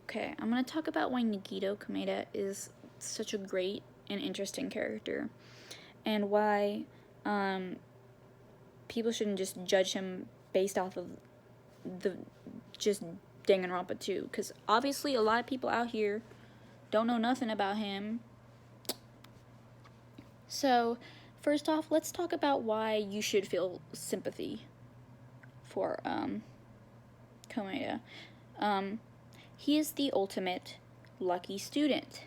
Okay, I'm going to talk about why Nagito Komaeda is such a great and interesting character, and why people shouldn't just judge him based off of the just Danganronpa 2, because obviously a lot of people out here don't know nothing about him. So, first off, let's talk about why you should feel sympathy for Komaeda. He is the ultimate lucky student.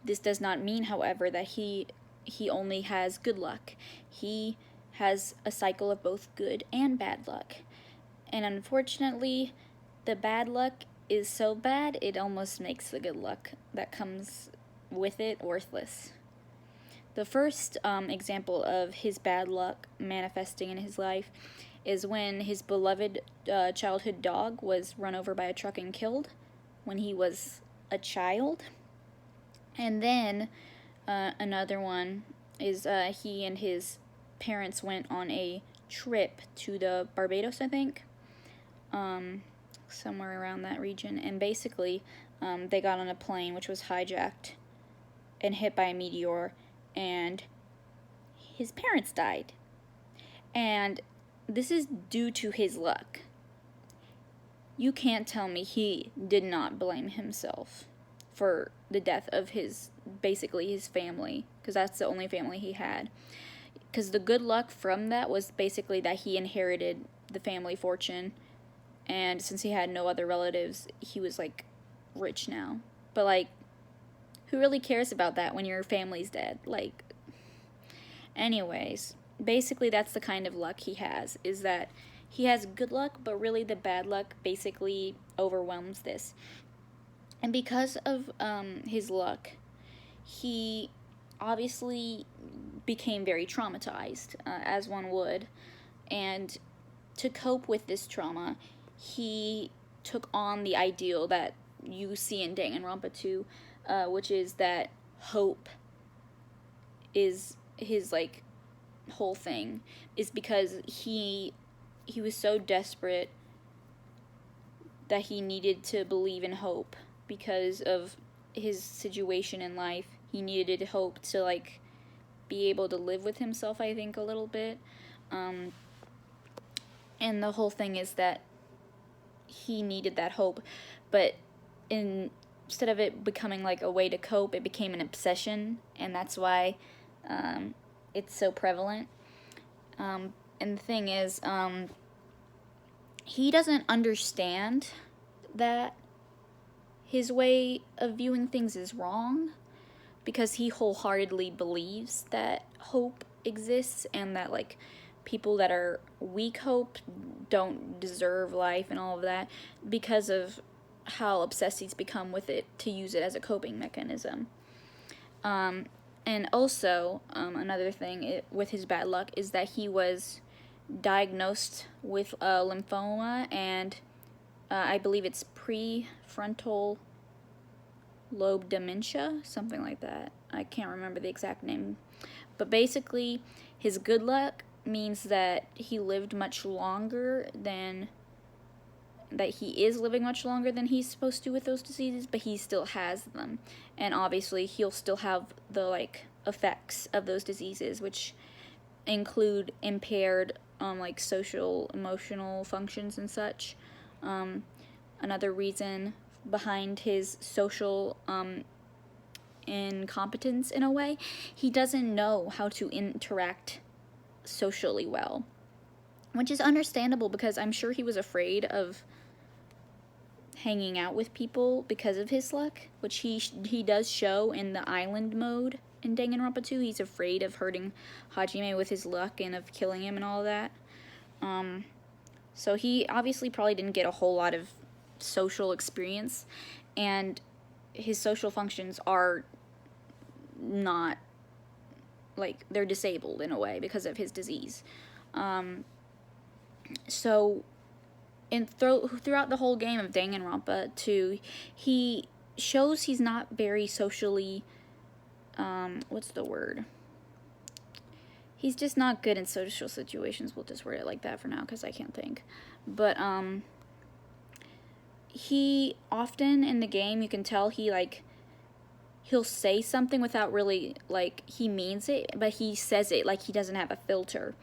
This does not mean, however, that he only has good luck. He has a cycle of both good and bad luck. And unfortunately, the bad luck is so bad, it almost makes the good luck that comes with it worthless. The first example of his bad luck manifesting in his life is when his beloved childhood dog was run over by a truck and killed when he was a child. And then another one is he and his parents went on a trip to the Barbados, I think, somewhere around that region. And basically, they got on a plane which was hijacked and hit by a meteor, and his parents died. And this is due to his luck. You can't tell me he did not blame himself for the death of his family, because that's the only family he had. Because the good luck from that was basically that he inherited the family fortune, and since he had no other relatives, he was like rich now. But like, who really cares about that when your family's dead? Like, anyways, basically that's the kind of luck he has, is that he has good luck, but really the bad luck basically overwhelms this. And because of his luck, he obviously became very traumatized, as one would. And to cope with this trauma, he took on the ideal that you see in Danganronpa 2, which is that hope is his, like, whole thing. Is because he was so desperate that he needed to believe in hope because of his situation in life. He needed hope to, like, be able to live with himself, I think, a little bit. And the whole thing is that he needed that hope, but instead of it becoming like a way to cope, it became an obsession, and that's why it's so prevalent. And the thing is, he doesn't understand that his way of viewing things is wrong, because he wholeheartedly believes that hope exists and that, like, people that are weak hope don't deserve life and all of that, because of how obsessed he's become with it to use it as a coping mechanism. And also, another thing with his bad luck is that he was diagnosed with lymphoma, and I believe it's prefrontal lobe dementia, something like that. I can't remember the exact name. But basically, his good luck means that he lived much longer than that he is living much longer than he's supposed to with those diseases, but he still has them. And obviously, he'll still have the, like, effects of those diseases, which include impaired, like, social, emotional functions and such. Another reason behind his social incompetence, in a way, he doesn't know how to interact socially well, which is understandable, because I'm sure he was afraid of hanging out with people because of his luck, which he does show in the island mode in Danganronpa 2. He's afraid of hurting Hajime with his luck and of killing him and all that. So he obviously probably didn't get a whole lot of social experience, and his social functions are not, like, they're disabled in a way because of his disease. So throughout the whole game of Danganronpa 2, he shows he's not very socially, what's the word? He's just not good in social situations. We'll just word it like that for now, because I can't think. But, he often in the game, you can tell he, like, he'll say something without really, like, he means it, but he says it like he doesn't have a filter.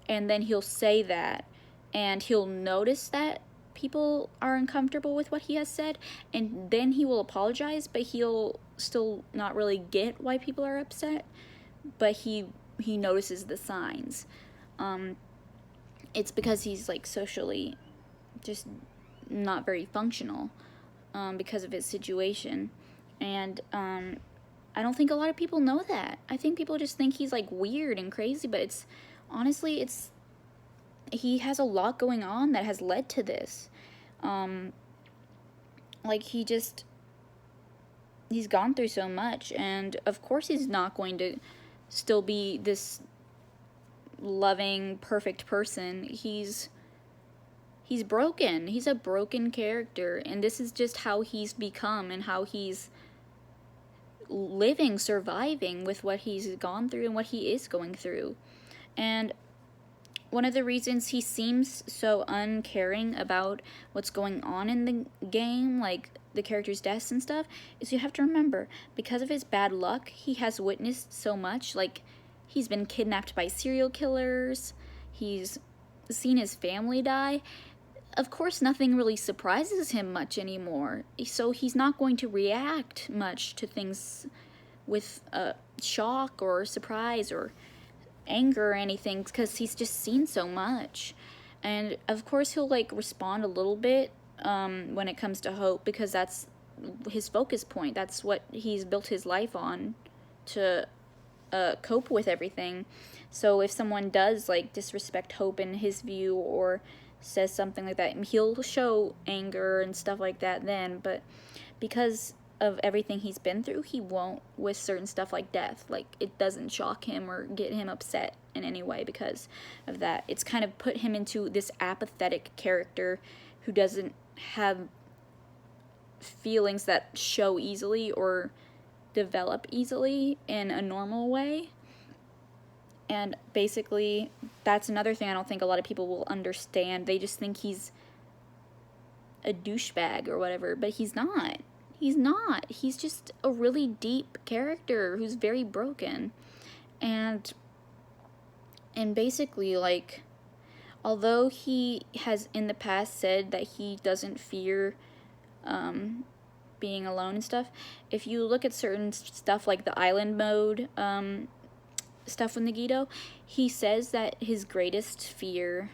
And then he'll say that, and he'll notice that people are uncomfortable with what he has said, and then he will apologize, but he'll still not really get why people are upset, but he notices the signs. It's because he's, like, socially just not very functional, because of his situation. And I don't think a lot of people know that. I think people just think he's, like, weird and crazy, but it's honestly, he has a lot going on that has led to this. Like, he's gone through so much, and of course he's not going to still be this loving, perfect person. He's broken. He's a broken character, and this is just how he's become and how he's living, surviving with what he's gone through and what he is going through. And one of the reasons he seems so uncaring about what's going on in the game, like the characters' deaths and stuff, is you have to remember, because of his bad luck, he has witnessed so much. Like, he's been kidnapped by serial killers, he's seen his family die. Of course, nothing really surprises him much anymore, so he's not going to react much to things with shock or surprise or anger or anything, because he's just seen so much. And of course he'll, like, respond a little bit when it comes to hope, because that's his focus point. That's what he's built his life on, to cope with everything. So if someone does, like, disrespect hope in his view or says something like that, he'll show anger and stuff like that then. But because of everything he's been through, he won't with certain stuff like death. Like, it doesn't shock him or get him upset in any way because of that. It's kind of put him into this apathetic character who doesn't have feelings that show easily or develop easily in a normal way. And basically, that's another thing I don't think a lot of people will understand. They just think he's a douchebag or whatever, but he's not. He's not. He's just a really deep character who's very broken. And basically, like, although he has in the past said that he doesn't fear being alone and stuff, if you look at certain stuff like the island mode stuff with Nagito, he says that his greatest fear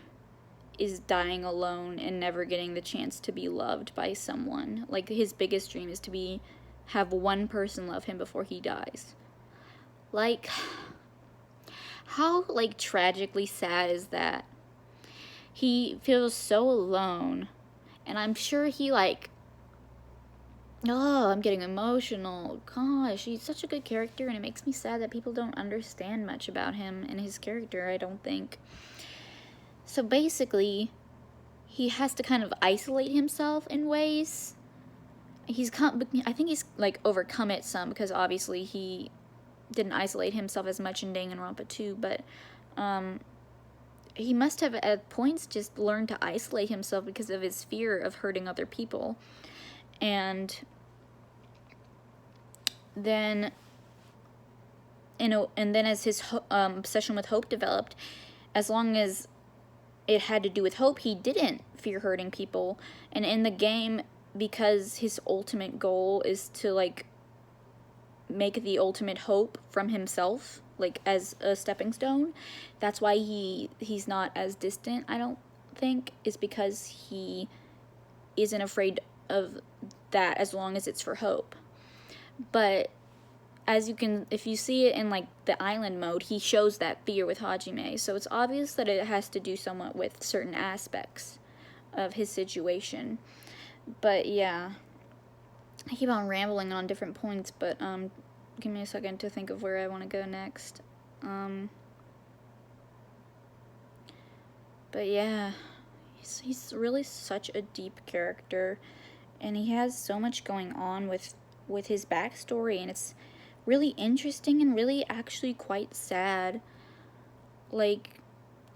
is dying alone and never getting the chance to be loved by someone. Like, his biggest dream is to have one person love him before he dies. Like, how, like, tragically sad is that? He feels so alone, and I'm sure he, like, oh, I'm getting emotional. Gosh, he's such a good character, and it makes me sad that people don't understand much about him and his character, I don't think. So basically, he has to kind of isolate himself in ways. I think he's, like, overcome it some, because obviously he didn't isolate himself as much in Danganronpa 2, but he must have at points just learned to isolate himself because of his fear of hurting other people. And then as his obsession with hope developed, as long as it had to do with hope, he didn't fear hurting people. And in the game, because his ultimate goal is to, like, make the ultimate hope from himself, like, as a stepping stone, that's why he's not as distant, I don't think, is because he isn't afraid of that as long as it's for hope. But if you see it in, like, the island mode, he shows that fear with Hajime, so it's obvious that it has to do somewhat with certain aspects of his situation. But yeah, I keep on rambling on different points, but give me a second to think of where I want to go next. But yeah, he's really such a deep character, and he has so much going on with his backstory, and it's really interesting and really actually quite sad. Like,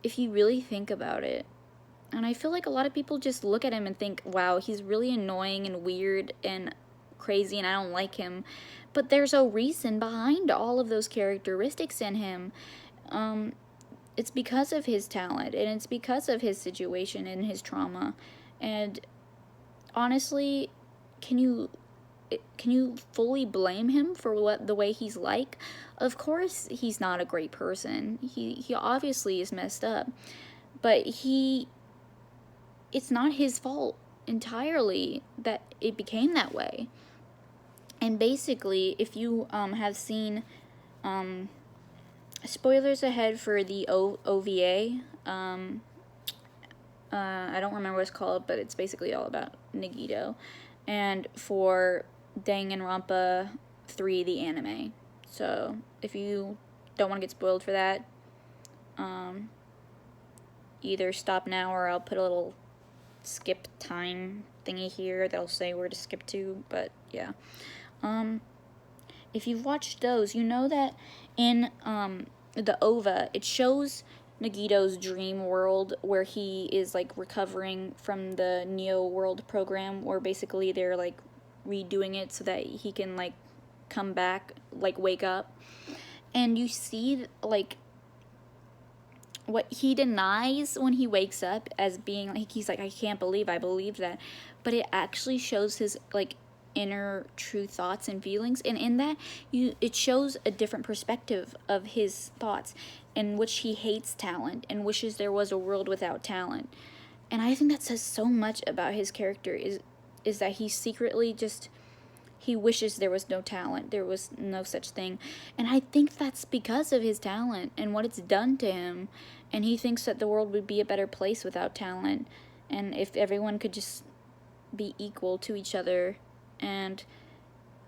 if you really think about it, And I feel like a lot of people just look at him and think, wow, he's really annoying and weird and crazy and I don't like him. But there's a reason behind all of those characteristics in him. It's because of his talent and it's because of his situation and his trauma. And honestly, can you fully blame him for the way he's like? Of course he's not a great person. He obviously is messed up. But it's not his fault entirely that it became that way. And basically, if you have seen spoilers ahead for the OVA, I don't remember what it's called, but it's basically all about Nagito. And for Danganronpa 3, the anime. So, if you don't want to get spoiled for that, either stop now or I'll put a little skip time thingy here that'll say where to skip to, but yeah. If you've watched those, you know that in the OVA, it shows Nagito's dream world where he is like recovering from the Neo World program, where basically they're like redoing it so that he can like come back, like wake up. And you see like what he denies when he wakes up as being like, he's like, I can't believe I believed that, but it actually shows his like inner true thoughts and feelings, and in that it shows a different perspective of his thoughts, in which he hates talent and wishes there was a world without talent. And I think that says so much about his character, is that he secretly just, he wishes there was no talent, there was no such thing. And I think that's because of his talent and what it's done to him. And he thinks that the world would be a better place without talent, and if everyone could just be equal to each other. And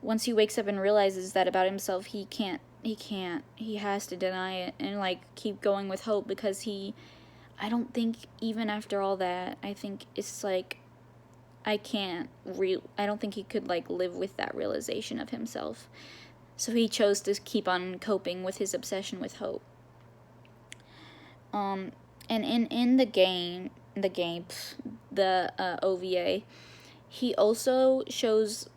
once he wakes up and realizes that about himself, he has to deny it and like keep going with hope, because I don't think even after all that, I think it's like, I don't think he could like live with that realization of himself. So he chose to keep on coping with his obsession with hope. And in the OVA, he also shows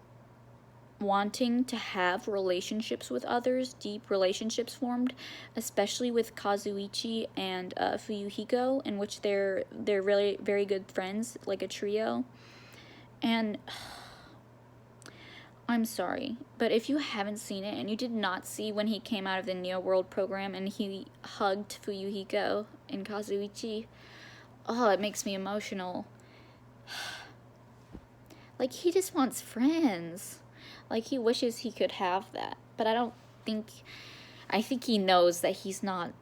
wanting to have relationships with others, deep relationships formed, especially with Kazuichi and Fuyuhiko, in which they're really very good friends, like a trio. And I'm sorry, but if you haven't seen it and you did not see when he came out of the Neo World program and he hugged Fuyuhiko and Kazuichi, oh, it makes me emotional. Like, he just wants friends. Like, he wishes he could have that. But I think he knows that he's not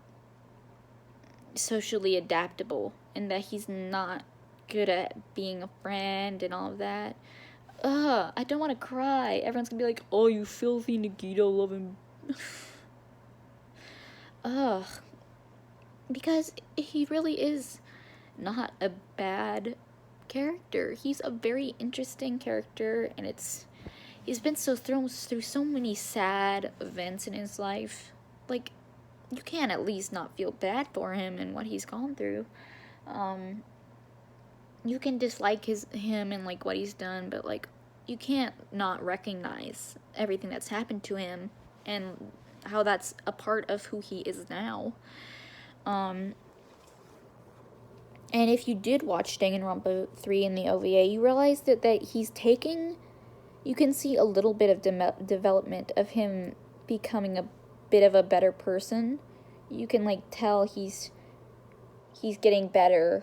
socially adaptable and that he's not good at being a friend and all of that. I don't want to cry. Everyone's gonna be like, oh, you filthy Nagito loving. Because he really is not a bad character. He's a very interesting character, and he's been through so many sad events in his life. Like, you can't at least not feel bad for him and what he's gone through. You can dislike him and like what he's done, but like, you can't not recognize everything that's happened to him and how that's a part of who he is now. And if you did watch Danganronpa 3 in the OVA, you realize that you can see a little bit of development of him becoming a bit of a better person. You can like tell he's getting better.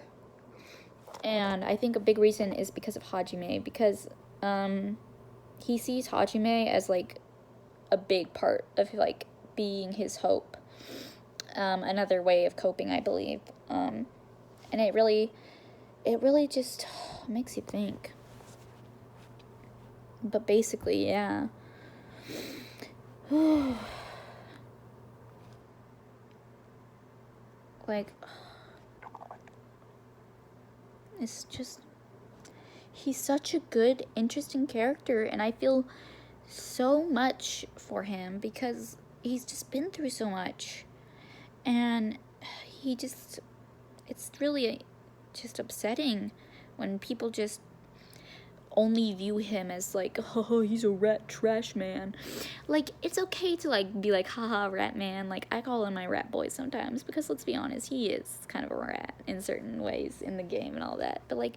And I think a big reason is because of Hajime, because he sees Hajime as like a big part of like being his hope. Another way of coping, I believe. And it really just makes you think. But basically, yeah. Like, it's just, he's such a good, interesting character, and I feel so much for him because he's just been through so much. And it's really just upsetting when people just only view him as like, oh, he's a rat trash man. Like, it's okay to like be like, haha, rat man. Like, I call him my rat boy sometimes, because let's be honest, he is kind of a rat in certain ways in the game and all that. But like,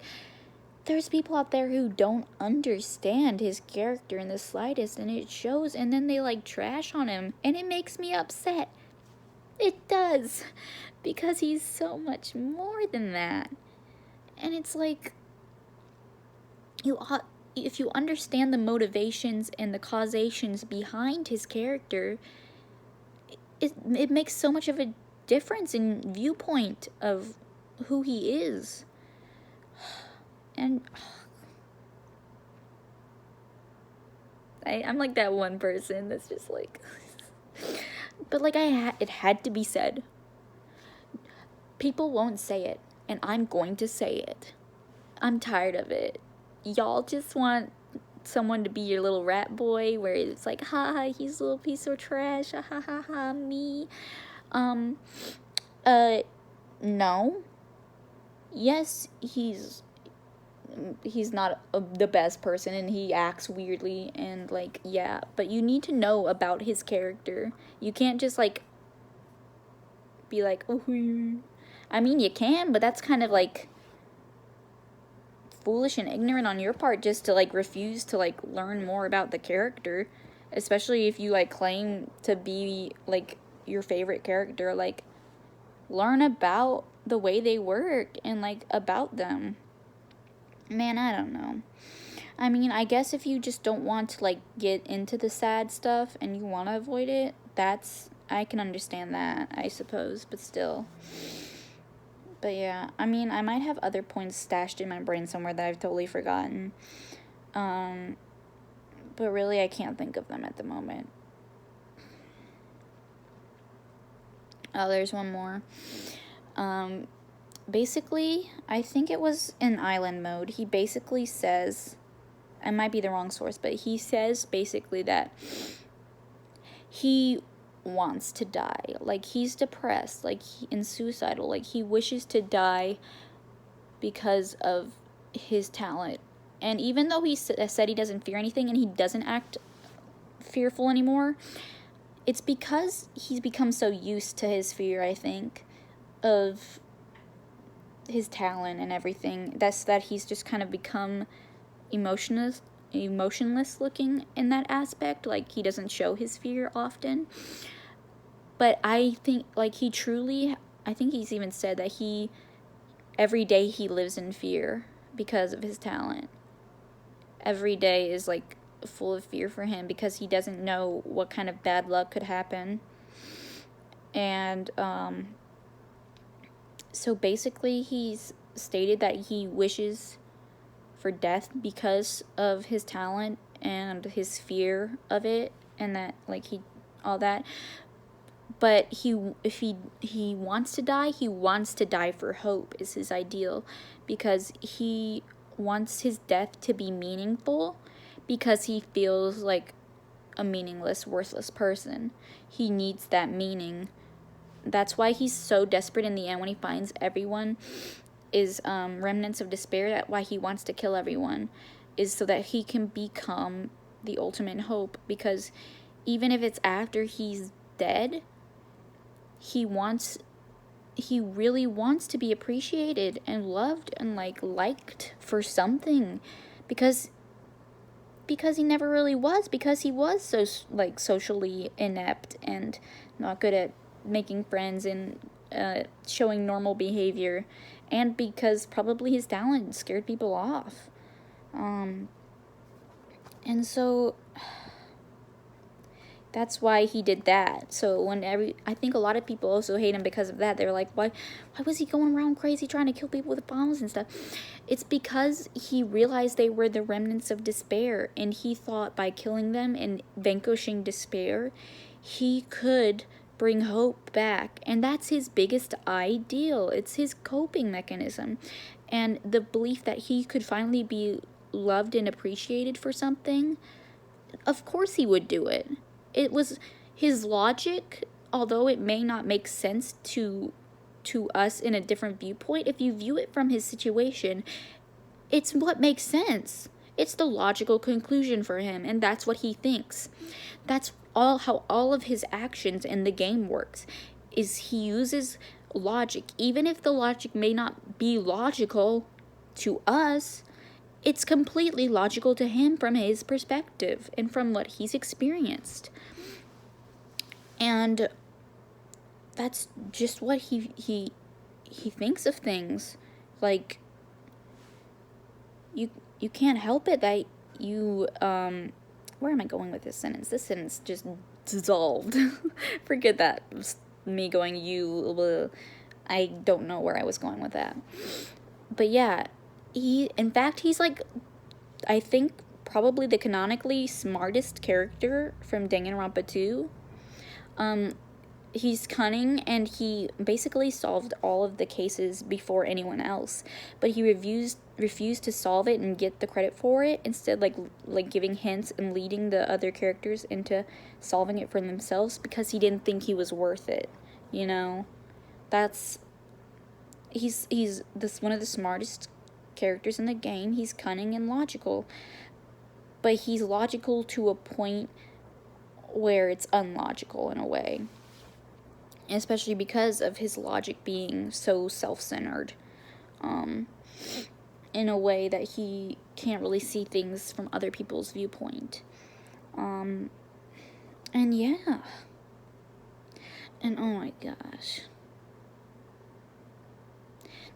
there's people out there who don't understand his character in the slightest, and it shows, and then they like trash on him, and it makes me upset. It does, because he's so much more than that. And it's like, if you understand the motivations and the causations behind his character, it makes so much of a difference in viewpoint of who he is. And I'm like that one person that's just like, but like it had to be said. People won't say it, and I'm going to say it. I'm tired of it. Y'all just want someone to be your little rat boy, where it's like, ha, he's a little piece of trash, ha ha ha, me. No. Yes, he's not the best person, and he acts weirdly, and like, yeah, but you need to know about his character. You can't just like be like, oh, I mean, you can, but that's kind of like foolish and ignorant on your part, just to like refuse to like learn more about the character, especially if you like claim to be like your favorite character. Like, learn about the way they work and like about them. Man, I don't know. I mean, I guess if you just don't want to like get into the sad stuff and you want to avoid it, I can understand that, I suppose, but still. But yeah, I mean, I might have other points stashed in my brain somewhere that I've totally forgotten. But really, I can't think of them at the moment. Oh, there's one more. Basically, I think it was in island mode. He basically says, it might be the wrong source, but he says basically that he wants to die. Like, he's depressed, like, and suicidal. Like, he wishes to die because of his talent. And even though he said he doesn't fear anything and he doesn't act fearful anymore, it's because he's become so used to his fear, I think, of his talent and everything. That he's just kind of become emotionless looking in that aspect. Like, he doesn't show his fear often. But I think, like, I think he's even said that every day he lives in fear because of his talent. Every day is, like, full of fear for him because he doesn't know what kind of bad luck could happen. And, so basically he's stated that he wishes for death because of his talent and his fear of it, and that, like, all that. But if he wants to die, he wants to die for hope is his ideal, because he wants his death to be meaningful, because he feels like a meaningless, worthless person. He needs that meaning. That's why he's so desperate in the end when he finds everyone is remnants of despair. That why he wants to kill everyone is so that he can become the ultimate hope, because even if it's after he's dead, he really wants to be appreciated and loved and like liked for something, because he never really was, because he was so like socially inept and not good at making friends and showing normal behavior, and because probably his talent scared people off. And so that's why he did that. So I think a lot of people also hate him because of that. They're like, why was he going around crazy trying to kill people with bombs and stuff? It's because he realized they were the remnants of despair, and he thought by killing them and vanquishing despair, he could bring hope back. And that's his biggest ideal. It's his coping mechanism. And the belief that he could finally be loved and appreciated for something, of course he would do it. It was his logic, although it may not make sense to to us in a different viewpoint, if you view it from his situation, it's what makes sense. It's the logical conclusion for him, and that's what he thinks. That's all how all of his actions in the game works, is he uses logic. Even if the logic may not be logical to us, it's completely logical to him from his perspective and from what he's experienced. And that's just what he thinks of things. Like, you can't help it that you, where am I going with this sentence? This sentence just dissolved. Forget that. It was me going, I don't know where I was going with that. But yeah, in fact, he's like, I think, probably the canonically smartest character from Danganronpa 2. He's cunning, and he basically solved all of the cases before anyone else, but he refused to solve it and get the credit for it, instead like giving hints and leading the other characters into solving it for themselves, because he didn't think he was worth it, you know? He's one of the smartest characters in the game. He's cunning and logical, but he's logical to a point where it's unlogical in a way. Especially because of his logic being so self-centered, in a way that he can't really see things from other people's viewpoint. And yeah. And oh my gosh.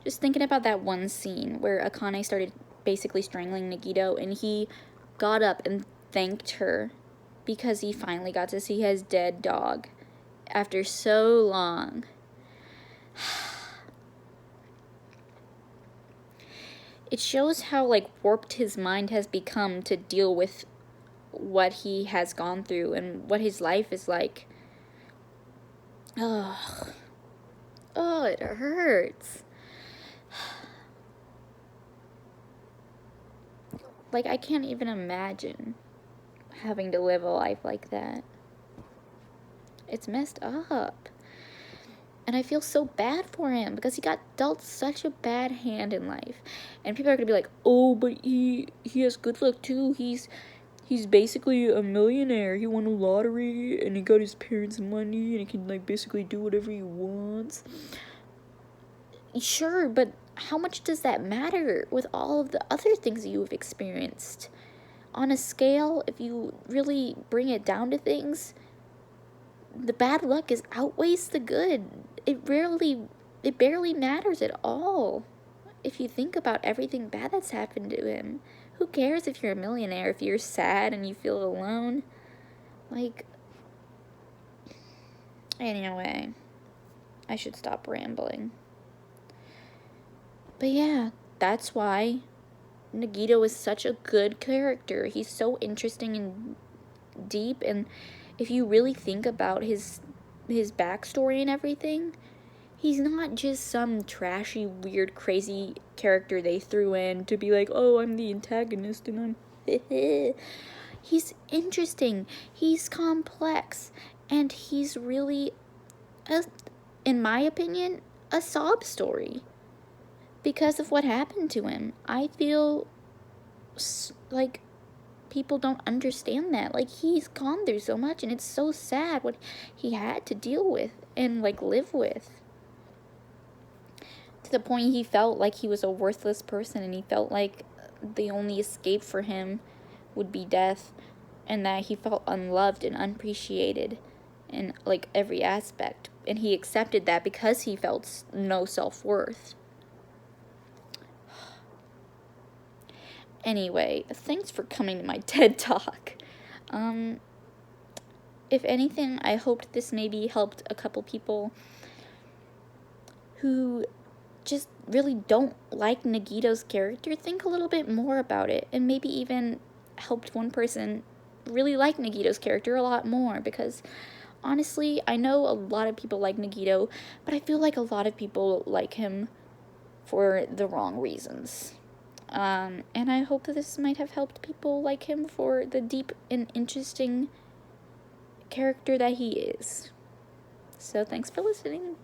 Just thinking about that one scene where Akane started basically strangling Nagito, and he got up and thanked her because he finally got to see his dead dog after so long. It shows how, like, warped his mind has become to deal with what he has gone through and what his life is like. Oh, it hurts. Like, I can't even imagine having to live a life like that. It's messed up. And I feel so bad for him because he got dealt such a bad hand in life. And people are going to be like, oh, but he has good luck too. He's basically a millionaire. He won a lottery and he got his parents' money and he can, like, basically do whatever he wants. Sure, but how much does that matter with all of the other things you have experienced? On a scale, if you really bring it down to things, the bad luck outweighs the good. It barely matters at all. If you think about everything bad that's happened to him, who cares if you're a millionaire, if you're sad and you feel alone? Like, anyway, I should stop rambling. But yeah, that's why Nagito is such a good character. He's so interesting and deep, and if you really think about his backstory and everything, he's not just some trashy, weird, crazy character they threw in to be like, oh, I'm the antagonist and I'm he's interesting, he's complex, and he's really, in my opinion, a sob story because of what happened to him. I feel like people don't understand that. Like, he's gone through so much, and it's so sad what he had to deal with and, like, live with. To the point he felt like he was a worthless person, and he felt like the only escape for him would be death, and that he felt unloved and unappreciated in, like, every aspect. And he accepted that because he felt no self-worth. Anyway, thanks for coming to my TED Talk. If anything, I hoped this maybe helped a couple people who just really don't like Nagito's character think a little bit more about it, and maybe even helped one person really like Nagito's character a lot more, because honestly, I know a lot of people like Nagito, but I feel like a lot of people like him for the wrong reasons. And I hope that this might have helped people like him for the deep and interesting character that he is. So thanks for listening.